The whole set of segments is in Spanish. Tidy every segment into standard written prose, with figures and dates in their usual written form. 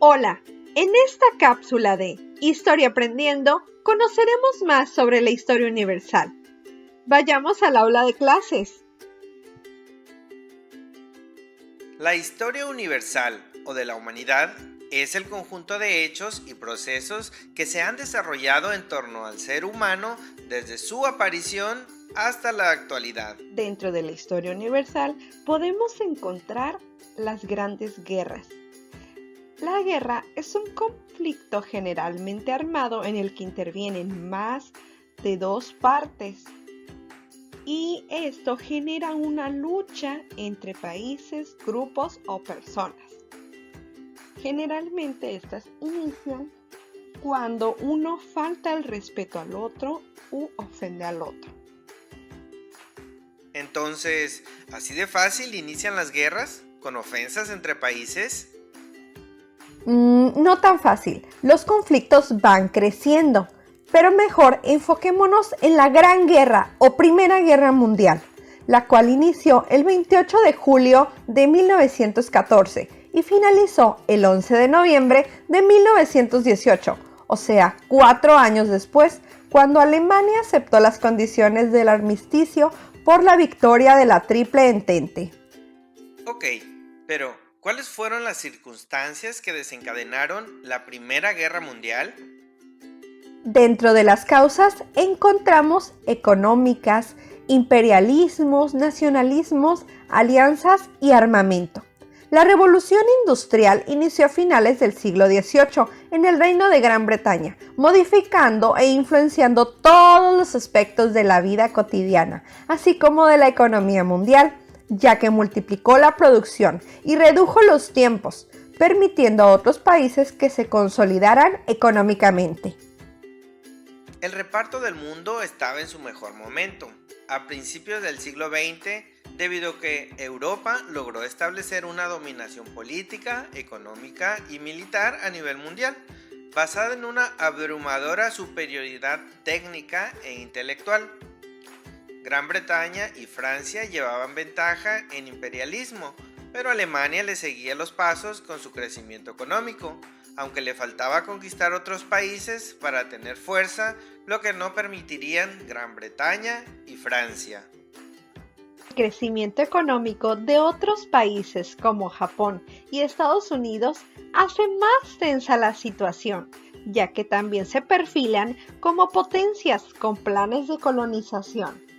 Hola, en esta cápsula de Historia Aprendiendo conoceremos más sobre la historia universal. Vayamos al aula de clases. La historia universal o de la humanidad es el conjunto de hechos y procesos que se han desarrollado en torno al ser humano desde su aparición hasta la actualidad. Dentro de la historia universal podemos encontrar las grandes guerras. La guerra es un conflicto generalmente armado en el que intervienen más de dos partes. Y esto genera una lucha entre países, grupos o personas. Generalmente estas inician cuando uno falta el respeto al otro u ofende al otro. Entonces, ¿así de fácil inician las guerras? ¿Con ofensas entre países? No tan fácil. Los conflictos van creciendo, pero mejor enfoquémonos en la Gran Guerra o Primera Guerra Mundial, la cual inició el 28 de julio de 1914 y finalizó el 11 de noviembre de 1918, o sea, 4 años después, cuando Alemania aceptó las condiciones del armisticio por la victoria de la Triple Entente. Ok, pero ¿cuáles fueron las circunstancias que desencadenaron la Primera Guerra Mundial? Dentro de las causas encontramos económicas, imperialismos, nacionalismos, alianzas y armamento. La revolución industrial inició a finales del siglo XVIII en el Reino de Gran Bretaña, modificando e influenciando todos los aspectos de la vida cotidiana, así como de la economía mundial, ya que multiplicó la producción y redujo los tiempos, permitiendo a otros países que se consolidaran económicamente. El reparto del mundo estaba en su mejor momento, a principios del siglo XX, debido a que Europa logró establecer una dominación política, económica y militar a nivel mundial, basada en una abrumadora superioridad técnica e intelectual. Gran Bretaña y Francia llevaban ventaja en imperialismo, pero Alemania le seguía los pasos con su crecimiento económico, aunque le faltaba conquistar otros países para tener fuerza, lo que no permitirían Gran Bretaña y Francia. El crecimiento económico de otros países como Japón y Estados Unidos hace más tensa la situación, ya que también se perfilan como potencias con planes de colonización.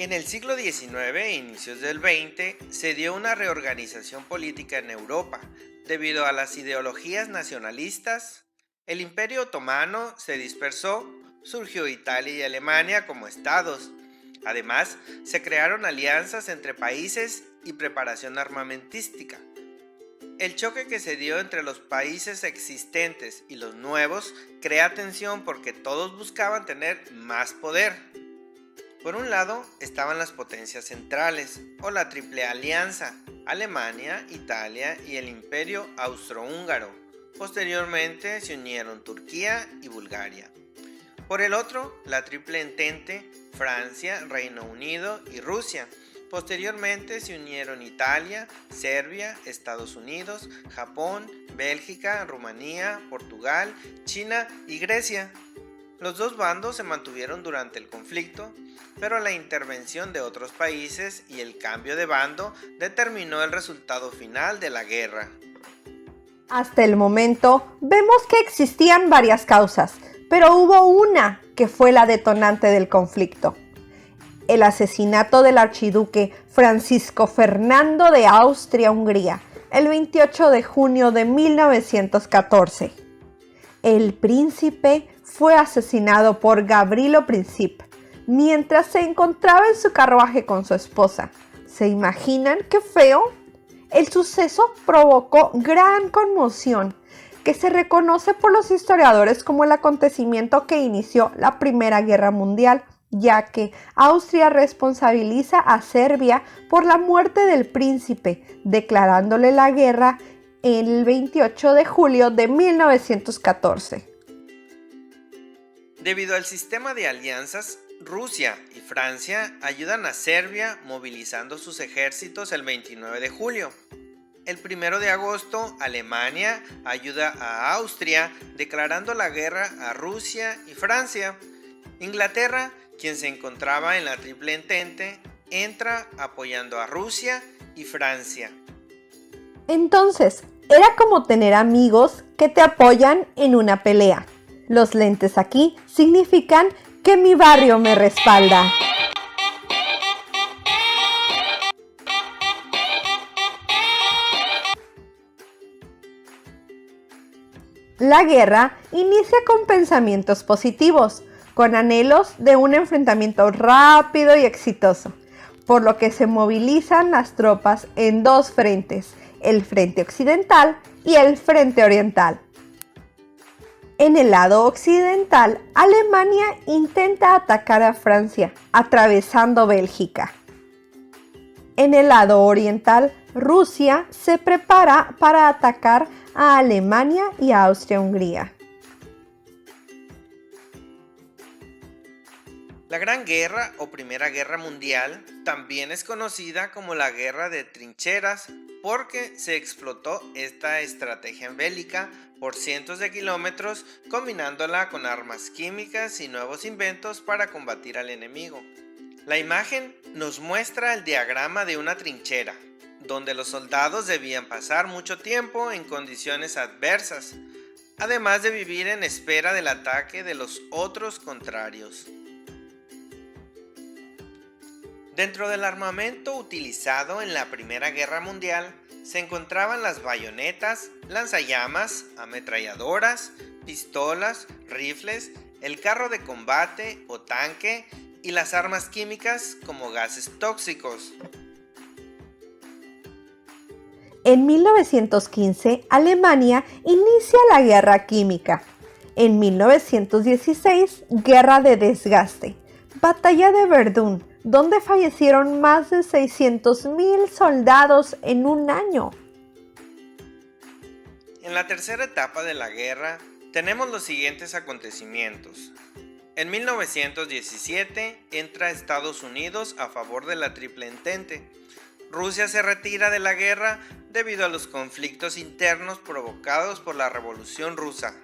En el siglo XIX e inicios del XX se dio una reorganización política en Europa debido a las ideologías nacionalistas. El Imperio Otomano se dispersó, surgió Italia y Alemania como estados. Además, se crearon alianzas entre países y preparación armamentística. El choque que se dio entre los países existentes y los nuevos crea tensión porque todos buscaban tener más poder. Por un lado estaban las potencias centrales, o la Triple Alianza, Alemania, Italia y el Imperio Austrohúngaro. Posteriormente se unieron Turquía y Bulgaria. Por el otro, la Triple Entente, Francia, Reino Unido y Rusia. Posteriormente se unieron Italia, Serbia, Estados Unidos, Japón, Bélgica, Rumanía, Portugal, China y Grecia. Los dos bandos se mantuvieron durante el conflicto, pero la intervención de otros países y el cambio de bando determinó el resultado final de la guerra. Hasta el momento vemos que existían varias causas, pero hubo una que fue la detonante del conflicto: el asesinato del archiduque Francisco Fernando de Austria-Hungría, el 28 de junio de 1914. El príncipe fue asesinado por Gavrilo Princip mientras se encontraba en su carruaje con su esposa. ¿Se imaginan qué feo? El suceso provocó gran conmoción, que se reconoce por los historiadores como el acontecimiento que inició la Primera Guerra Mundial, ya que Austria responsabiliza a Serbia por la muerte del príncipe, declarándole la guerra el 28 de julio de 1914. Debido al sistema de alianzas, Rusia y Francia ayudan a Serbia movilizando sus ejércitos el 29 de julio. el 1 de agosto, Alemania ayuda a Austria declarando la guerra a Rusia y Francia. Inglaterra, quien se encontraba en la Triple Entente, entra apoyando a Rusia y Francia. Entonces, era como tener amigos que te apoyan en una pelea. Los lentes aquí significan que mi barrio me respalda. La guerra inicia con pensamientos positivos, con anhelos de un enfrentamiento rápido y exitoso, por lo que se movilizan las tropas en dos frentes, el frente occidental y el frente oriental. En el lado occidental, Alemania intenta atacar a Francia, atravesando Bélgica. En el lado oriental, Rusia se prepara para atacar a Alemania y a Austria-Hungría. La Gran Guerra o Primera Guerra Mundial también es conocida como la Guerra de Trincheras porque se explotó esta estrategia bélica por cientos de kilómetros, combinándola con armas químicas y nuevos inventos para combatir al enemigo. La imagen nos muestra el diagrama de una trinchera, donde los soldados debían pasar mucho tiempo en condiciones adversas, además de vivir en espera del ataque de los otros contrarios. Dentro del armamento utilizado en la Primera Guerra Mundial se encontraban las bayonetas, lanzallamas, ametralladoras, pistolas, rifles, el carro de combate o tanque y las armas químicas como gases tóxicos. En 1915, Alemania inicia la guerra química. En 1916, guerra de desgaste, batalla de Verdún, donde fallecieron más de 600,000 soldados en un año. En la tercera etapa de la guerra tenemos los siguientes acontecimientos. En 1917 entra Estados Unidos a favor de la Triple Entente. Rusia se retira de la guerra debido a los conflictos internos provocados por la Revolución Rusa.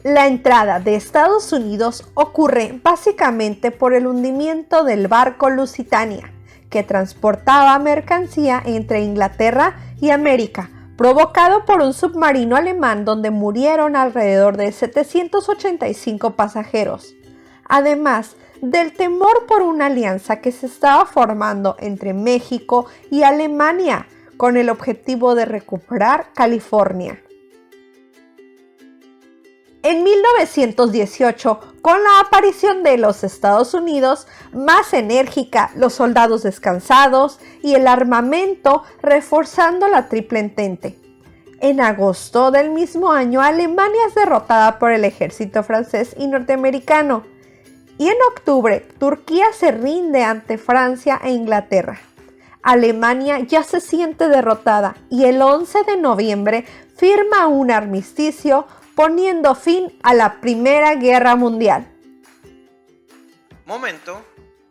La entrada de Estados Unidos ocurre básicamente por el hundimiento del barco Lusitania, que transportaba mercancía entre Inglaterra y América, provocado por un submarino alemán donde murieron alrededor de 785 pasajeros. Además del temor por una alianza que se estaba formando entre México y Alemania, con el objetivo de recuperar California. En 1918, con la aparición de los Estados Unidos, más enérgica, los soldados descansados y el armamento reforzando la Triple Entente. En agosto del mismo año, Alemania es derrotada por el ejército francés y norteamericano. Y en octubre, Turquía se rinde ante Francia e Inglaterra. Alemania ya se siente derrotada y el 11 de noviembre firma un armisticio poniendo fin a la Primera Guerra Mundial. Momento,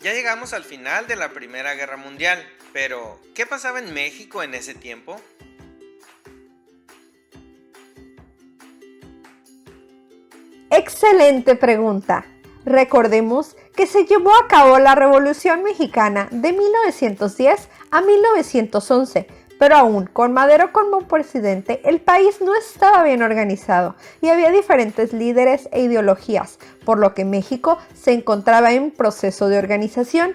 ya llegamos al final de la Primera Guerra Mundial, pero ¿qué pasaba en México en ese tiempo? Excelente pregunta. Recordemos que se llevó a cabo la Revolución Mexicana de 1910 a 1911, pero aún con Madero como presidente, el país no estaba bien organizado y había diferentes líderes e ideologías, por lo que México se encontraba en proceso de organización.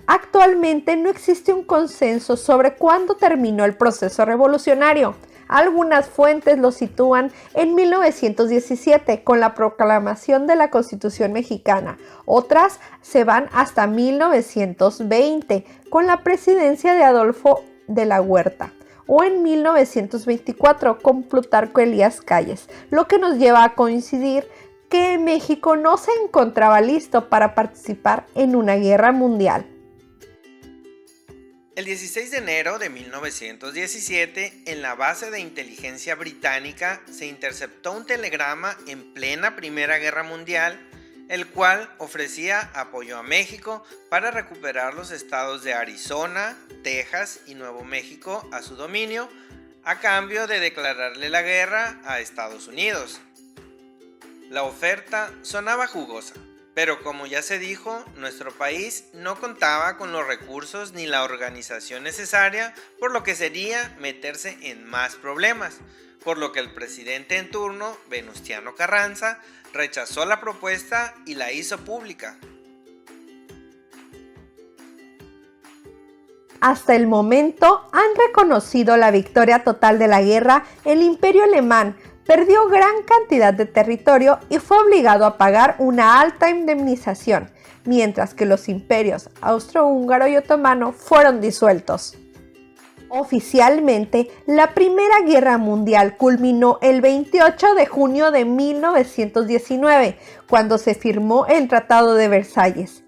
Actualmente no existe un consenso sobre cuándo terminó el proceso revolucionario. Algunas fuentes lo sitúan en 1917 con la proclamación de la Constitución mexicana. Otras se van hasta 1920 con la presidencia de Adolfo de la Huerta o en 1924 con Plutarco Elías Calles, lo que nos lleva a coincidir que México no se encontraba listo para participar en una guerra mundial. El 16 de enero de 1917, en la base de inteligencia británica se interceptó un telegrama en plena Primera Guerra Mundial, el cual ofrecía apoyo a México para recuperar los estados de Arizona, Texas y Nuevo México a su dominio, a cambio de declararle la guerra a Estados Unidos. La oferta sonaba jugosa, pero como ya se dijo, nuestro país no contaba con los recursos ni la organización necesaria, por lo que sería meterse en más problemas, por lo que el presidente en turno, Venustiano Carranza, rechazó la propuesta y la hizo pública. Hasta el momento han reconocido la victoria total de la guerra. El Imperio Alemán perdió gran cantidad de territorio y fue obligado a pagar una alta indemnización, mientras que los imperios austrohúngaro y otomano fueron disueltos. Oficialmente, la Primera Guerra Mundial culminó el 28 de junio de 1919, cuando se firmó el Tratado de Versalles,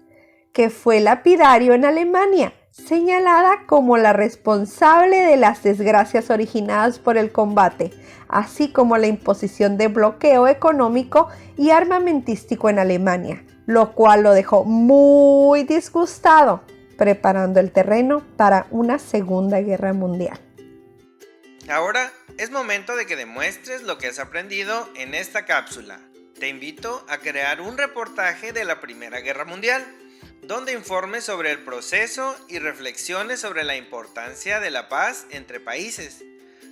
que fue lapidario en Alemania, señalada como la responsable de las desgracias originadas por el combate, así como la imposición de bloqueo económico y armamentístico en Alemania, lo cual lo dejó muy disgustado, preparando el terreno para una Segunda Guerra Mundial. Ahora es momento de que demuestres lo que has aprendido en esta cápsula. Te invito a crear un reportaje de la Primera Guerra Mundial, donde informes sobre el proceso y reflexiones sobre la importancia de la paz entre países.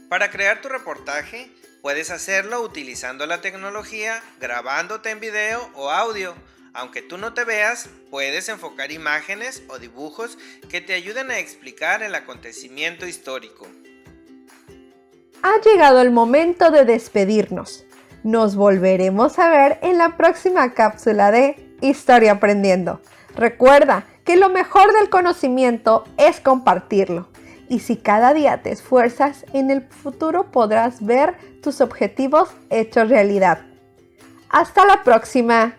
Para crear tu reportaje, puedes hacerlo utilizando la tecnología, grabándote en video o audio. Aunque tú no te veas, puedes enfocar imágenes o dibujos que te ayuden a explicar el acontecimiento histórico. Ha llegado el momento de despedirnos. Nos volveremos a ver en la próxima cápsula de Historia Aprendiendo. Recuerda que lo mejor del conocimiento es compartirlo. Y si cada día te esfuerzas, en el futuro podrás ver tus objetivos hechos realidad. ¡Hasta la próxima!